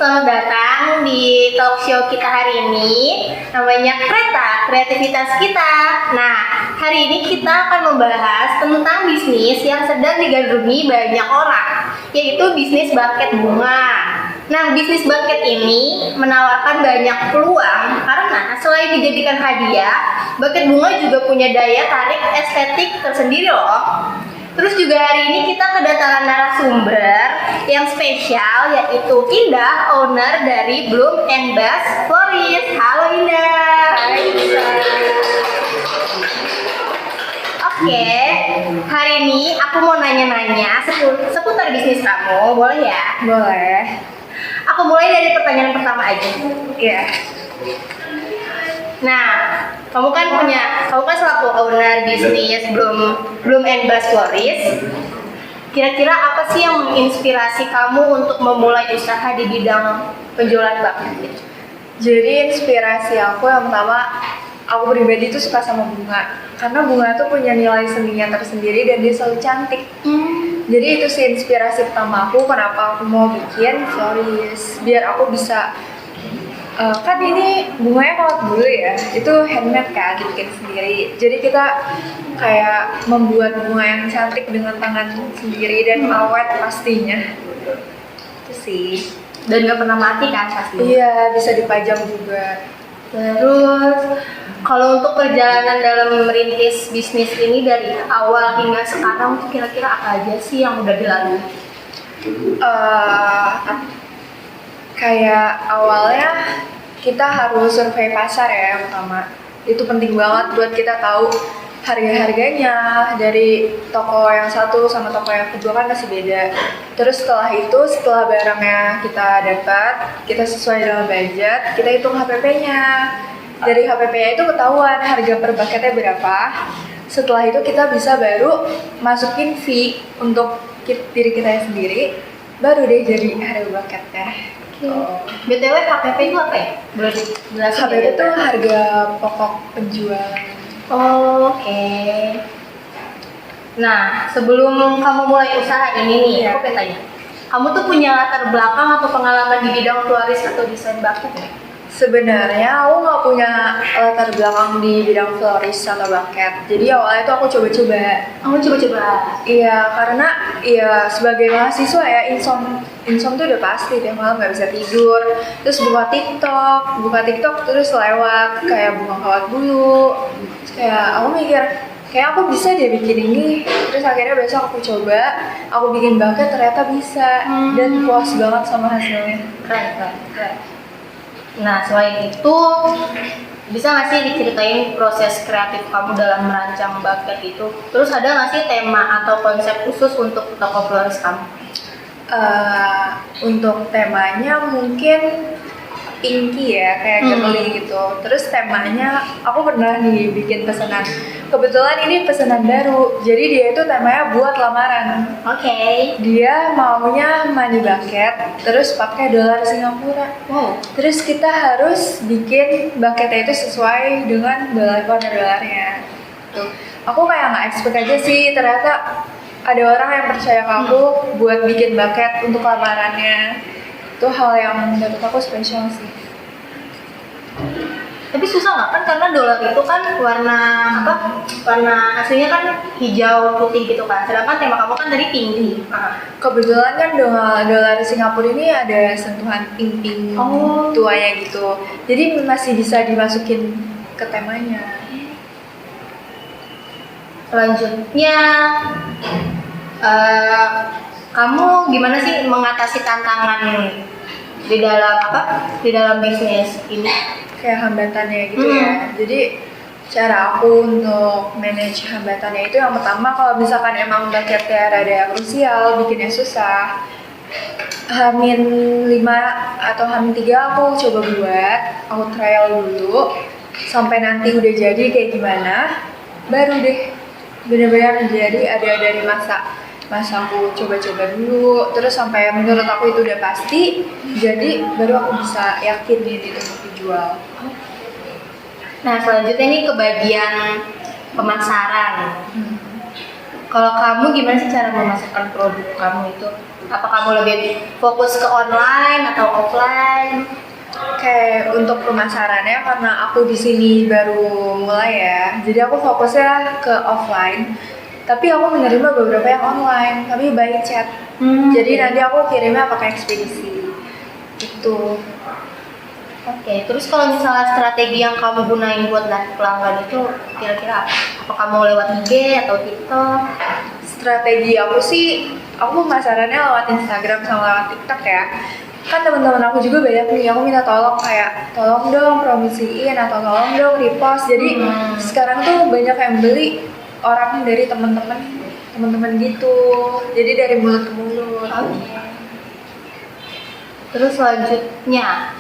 selamat datang di talk show kita hari ini. Namanya Kereta Kreativitas Kita. Nah, hari ini kita akan membahas tentang bisnis yang sedang digandrungi banyak orang, yaitu bisnis buket bunga. Nah, bisnis buket ini menawarkan banyak peluang karena selain dijadikan hadiah, buket bunga juga punya daya tarik estetik tersendiri loh. Terus juga hari ini kita kedatangan narasumber yang spesial, yaitu Indah, owner dari Bloom and Bass Florist. Halo Indah. Hai Lisa. Oke, hari ini aku mau nanya-nanya seputar bisnis kamu, boleh ya? Boleh. Aku mulai dari pertanyaan pertama aja. Iya. Nah, kamu kan selaku owner bisnis Bloom and Bass Florist. Kira-kira apa sih yang menginspirasi kamu untuk memulai usaha di bidang penjualan buket? Jadi inspirasi aku yang pertama, aku pribadi tuh suka sama bunga. Karena bunga tuh punya nilai seninya tersendiri dan dia selalu cantik. Jadi itu sih inspirasi pertama aku kenapa aku mau bikin florist. Biar aku bisa kan ini bunganya kawat bulu ya, itu handmade kan, dibikin sendiri. Jadi kita kayak membuat bunga yang cantik dengan tangan sendiri dan awet pastinya. Itu sih. Dan gak pernah mati kan pastinya? Iya, bisa dipajang juga. Terus, kalau untuk perjalanan dalam merintis bisnis ini dari awal hingga sekarang, kira-kira apa aja sih yang udah dilalui? Kayak awalnya kita harus survei pasar ya yang pertama. Itu penting banget buat kita tahu harga-harganya dari toko yang satu sama toko yang kedua kan masih beda. Terus setelah barangnya kita dapat, kita sesuai dengan budget, kita hitung HPP-nya. Dari HPP-nya itu ketahuan harga per bucketnya berapa. Setelah itu kita bisa baru masukin fee untuk diri kita sendiri, baru deh jadi harga bucketnya. BTW HPP itu apa ya? Boleh dijelasin? HPP itu harga pokok penjualan. Oke. Nah, sebelum kamu mulai usaha ini nih, aku pengen tanya, kamu tuh punya latar belakang atau pengalaman di bidang florist atau desain buket ya? Sebenarnya aku nggak punya latar belakang di bidang florist atau buket. Jadi awalnya tuh aku coba-coba. Kamu coba-coba? Iya, karena ya sebagai mahasiswa ya insom tuh udah pasti deh, malam nggak bisa tidur. Terus buka TikTok terus lewat kayak bunga kawat bulu. Terus kayak aku mikir kayak aku bisa deh bikin ini. Terus akhirnya besok aku coba, aku bikin buket ternyata bisa dan puas banget sama hasilnya. Keren. Nah, selain itu, bisa nggak sih diceritain proses kreatif kamu dalam merancang buket itu? Terus ada nggak sih tema atau konsep khusus untuk toko florist kamu? Untuk temanya mungkin pinky ya, kayak girly gitu. Terus temanya aku pernah nih bikin pesanan. Kebetulan ini pesanan baru, jadi dia itu temanya buat lamaran. Oke. Dia maunya money bucket, terus pakai dolar Singapura. Wow. Terus kita harus bikin bucketnya itu sesuai dengan dolarnya. Tuh, aku kayak nggak expect aja sih, ternyata ada orang yang percaya ke aku buat bikin bucket untuk lamarannya. Itu hal yang menurut aku spesial sih. Tapi susah nggak kan, karena dolar itu kan warna aslinya kan hijau putih gitu kan, sedangkan tema kamu kan dari pinky. Kebetulan kan dolar Singapura ini ada sentuhan pink tuanya gitu, jadi masih bisa dimasukin ke temanya. Selanjutnya, kamu gimana sih mengatasi tantangan di dalam bisnis ini? Kayak hambatannya gitu ya. Jadi cara aku untuk manage hambatannya itu yang pertama, kalau misalkan emang bucketnya rada krusial, bikinnya susah, Hamin 5 atau Hamin 3 aku coba buat, aku trial dulu sampai nanti udah jadi kayak gimana, baru deh benar-benar jadi ada dari masa aku coba-coba dulu, terus sampai menurut aku itu udah pasti, jadi baru aku bisa yakin ini untuk dijual. Nah, selanjutnya nih ke bagian pemasaran. Kalau kamu gimana sih cara memasarkan produk kamu itu? Apa kamu lebih fokus ke online atau offline? Kayak untuk pemasarannya karena aku di sini baru mulai ya, jadi aku fokusnya ke offline. Tapi aku menerima beberapa yang online, tapi by chat. Jadi nanti aku kirimnya pakai ekspedisi. Itu. Oke, terus kalau misalnya strategi yang kamu gunain buat narik pelanggan itu kira-kira apa? Apa kamu lewat IG atau TikTok? Strategi aku sih, aku pemasarannya lewat Instagram sama lewat TikTok ya. Kan teman-teman aku juga banyak nih, aku minta tolong kayak tolong dong promosiin atau tolong dong repost. Jadi sekarang tuh banyak yang beli orang dari teman-teman gitu. Jadi dari mulut ke mulut. Oke. Terus selanjutnya,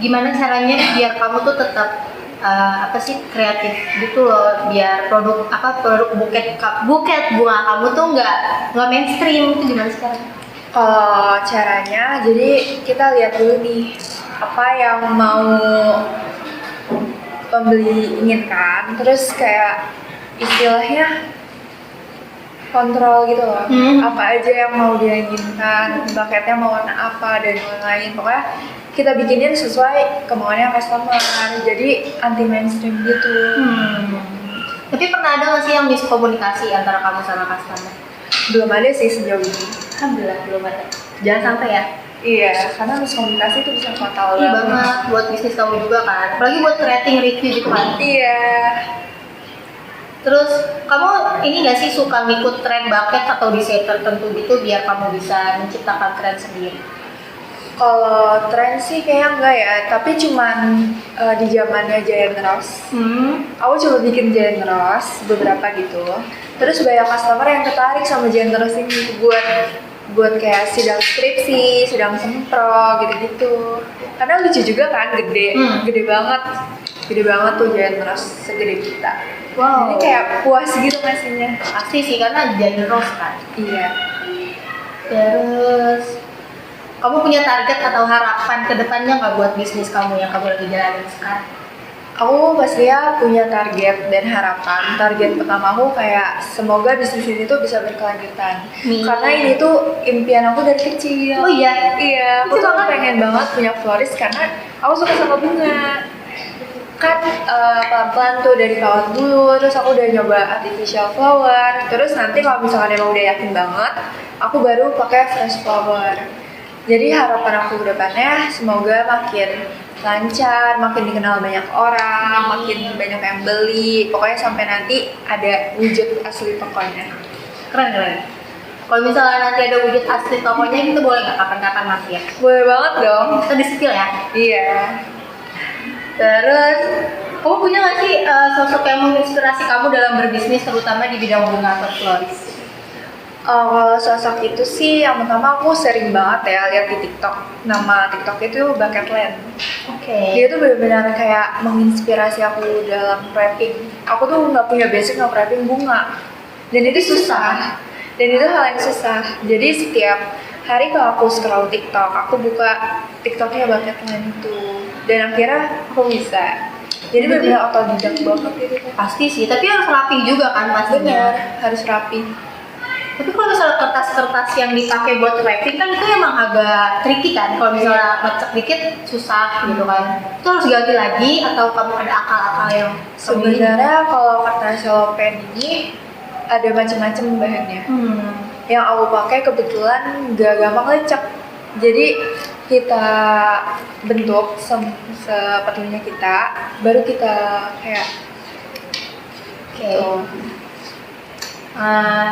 gimana caranya biar kamu tuh tetap apa sih kreatif gitu loh, biar produk buket bunga kamu tuh nggak mainstream, itu gimana sih caranya? Kalau caranya, jadi kita lihat dulu nih apa yang mau pembeli inginkan, terus kayak istilahnya kontrol gitu loh. Apa aja yang mau dia inginkan, bucketnya mau warna apa dan lain-lain. Pokoknya kita bikinin sesuai kemauannya customer, jadi anti mainstream gitu. Tapi pernah ada nggak sih yang miskomunikasi antara kamu sama customer? Belum ada sih sejauh ini. Alhamdulillah belum ada. Jangan sampai ya. Iya, karena miskomunikasi itu bisa fatal Iya banget buat bisnis kamu juga kan. Apalagi buat rating review gitu kan. Iya. Terus kamu ini nggak sih suka ngikut tren bucket atau desain tertentu gitu biar kamu bisa menciptakan tren sendiri? Kalau tren sih kayaknya enggak ya, tapi cuman di zamannya Giant Rose. Aku coba bikin Giant Rose beberapa gitu. Terus banyak customer yang tertarik sama Giant Rose ini buat kayak sidang skripsi, sidang sempro gitu-gitu. Karena lucu juga kan, gede banget tuh Giant Rose, segede kita. Wow. Jadi kayak puas gitu ngasihnya. Pasti sih karena Giant Rose kan. Iya. Terus kamu punya target atau harapan ke depannya nggak buat bisnis kamu yang kamu lagi jalanin sekarang? Aku pastinya punya target dan harapan. Target pertama aku kayak semoga bisnis ini tuh bisa berkelanjutan. Karena ini tuh impian aku dari kecil. Oh iya? Iya, aku tuh pengen banget punya florist karena aku suka sama bunga. Kan pelan-pelan tuh dari kawat dulu, terus aku udah nyoba artificial flower. Terus nanti kalau misalkan emang udah yakin banget, aku baru pakai fresh flower. Jadi harapan aku ke depannya semoga makin lancar, makin dikenal banyak orang, makin banyak yang beli. Pokoknya sampai nanti ada wujud asli tokonya. Keren. Kalau misalnya nanti ada wujud asli tokonya, itu boleh nggak kapan-kapan Mas ya? Boleh banget dong. Kita di spill ya. Iya. Terus kamu punya nggak sih sosok yang menginspirasi kamu dalam berbisnis, terutama di bidang bunga atau florist? Kalau sosok itu sih yang pertama aku sering banget ya lihat di TikTok. Nama TikTok itu Bucketland. Oke. Dia tuh benar-benar kayak menginspirasi aku dalam wrapping. Aku tuh nggak punya basic nge-wrapping bunga. Dan itu susah. Dan itu hal yang susah. Jadi setiap hari kalau aku scroll TikTok, aku buka TikToknya Bucketland itu. Dan akhirnya aku bisa. Jadi benar-benar otodidak banget gitu. Pasti sih, tapi harus rapi juga kan pastinya. Benar, harus rapi. Tapi kalau misalnya kertas-kertas yang dipakai buat wrapping kan itu emang agak tricky kan. Kalau misalnya lecek dikit susah gitu kan. Itu harus ganti lagi atau kamu ada akal-akal yang Sebenarnya kalau kertas cellophane ini ada macam-macam bahannya. Yang aku pakai kebetulan nggak gampang lecek. Jadi kita bentuk seperlunya kita, baru kita kayak gitu.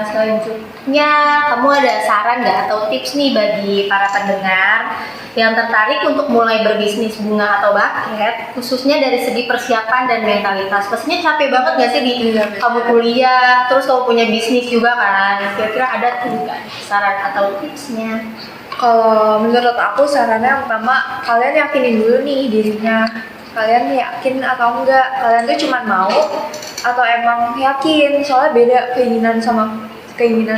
Selanjutnya kamu ada saran nggak atau tips nih bagi para pendengar yang tertarik untuk mulai berbisnis bunga atau buket, khususnya dari segi persiapan dan mentalitas? Pastinya capek banget nggak sih di kamu kuliah, terus kamu punya bisnis juga kan? Kira-kira ada tuh nggak saran atau tipsnya? Kalau menurut aku sarannya yang pertama, kalian yakinin dulu nih dirinya. Kalian yakin atau enggak? Kalian tuh cuma mau atau emang yakin? Soalnya beda keinginan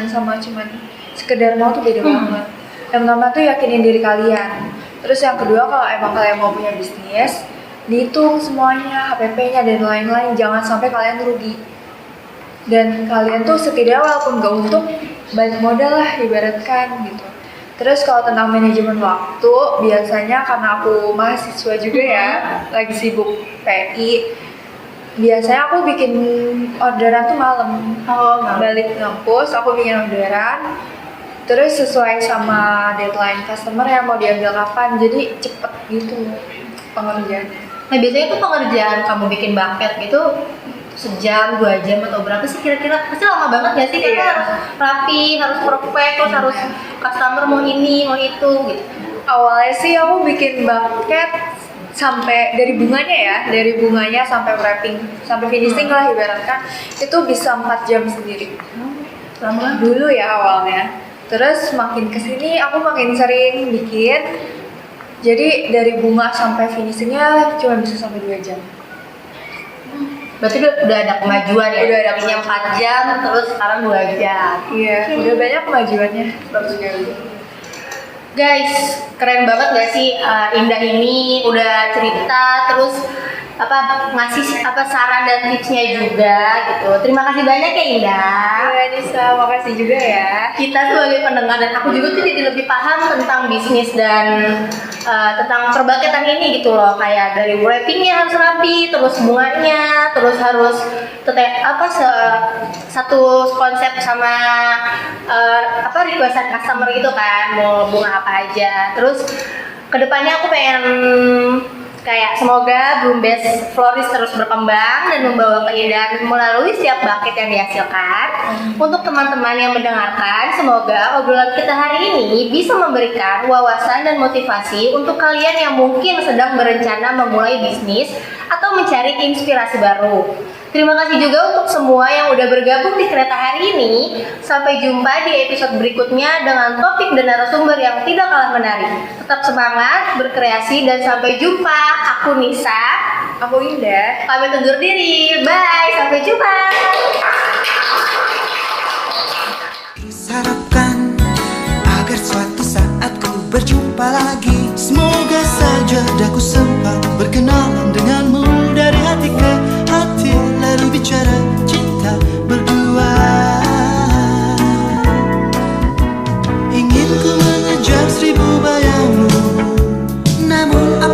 sama cuman sekedar mau tuh beda banget. Yang pertama tuh yakinin diri kalian. Terus yang kedua, kalau emang kalian mau punya bisnis, dihitung semuanya, HPP-nya dan lain-lain. Jangan sampai kalian rugi. dan kalian tuh setidaknya walaupun gak untung banyak modal lah ibaratkan gitu. Terus kalau tentang manajemen waktu, biasanya karena aku mahasiswa juga ya, lagi sibuk PI, biasanya aku bikin orderan tuh malam. Balik ngampus, aku bikin orderan, terus sesuai sama deadline customer yang mau diambil kapan, jadi cepet gitu pengerjaannya. Nah biasanya tuh pengerjaan kamu bikin bucket gitu sejam, 2 jam atau berapa sih kira-kira? Pasti lama banget gak sih? Karena harus rapi, harus perfect, terus harus customer mau ini, mau itu gitu. Awalnya sih aku bikin bucket sampai dari bunganya sampai wrapping, sampai finishing lah ibaratkan, itu bisa 4 jam sendiri. Lama Dulu ya awalnya. Terus makin kesini aku makin sering bikin, jadi dari bunga sampai finishingnya cuma bisa sampai 2 jam. Berarti udah ada kemajuan ya? Udah ada Tadinya kemajuan. 4 jam, terus sekarang 2 jam. Iya, udah banyak kemajuannya. Bagus sekali. Guys, keren banget gak sih Indah ini udah cerita terus ngasih saran dan tipsnya juga gitu. Terima kasih banyak ya Indah. Iya Nisa, makasih juga ya. Kita sebagai pendengar dan aku juga tuh jadi lebih paham tentang bisnis dan tentang perbaketan ini gitu loh, kayak dari wrappingnya harus rapi, terus bunganya, terus harus satu konsep sama requestan customer gitu kan, mau bunga apa aja. Terus kedepannya aku pengen kayak semoga Blumbest Florist terus berkembang dan membawa keindahan melalui setiap bucket yang dihasilkan. Untuk teman-teman yang mendengarkan, semoga obrolan kita hari ini bisa memberikan wawasan dan motivasi untuk kalian yang mungkin sedang berencana memulai bisnis atau mencari inspirasi baru. Terima kasih juga untuk semua yang udah bergabung di kereta hari ini. Sampai jumpa di episode berikutnya dengan topik dan narasumber yang tidak kalah menarik. Tetap semangat, berkreasi, dan sampai jumpa. Aku Nisa. Aku Indah. Kami undur diri. Bye, sampai jumpa. Harapkan agar suatu saat ku berjumpa lagi. Semoga saja daku sempat berkenalan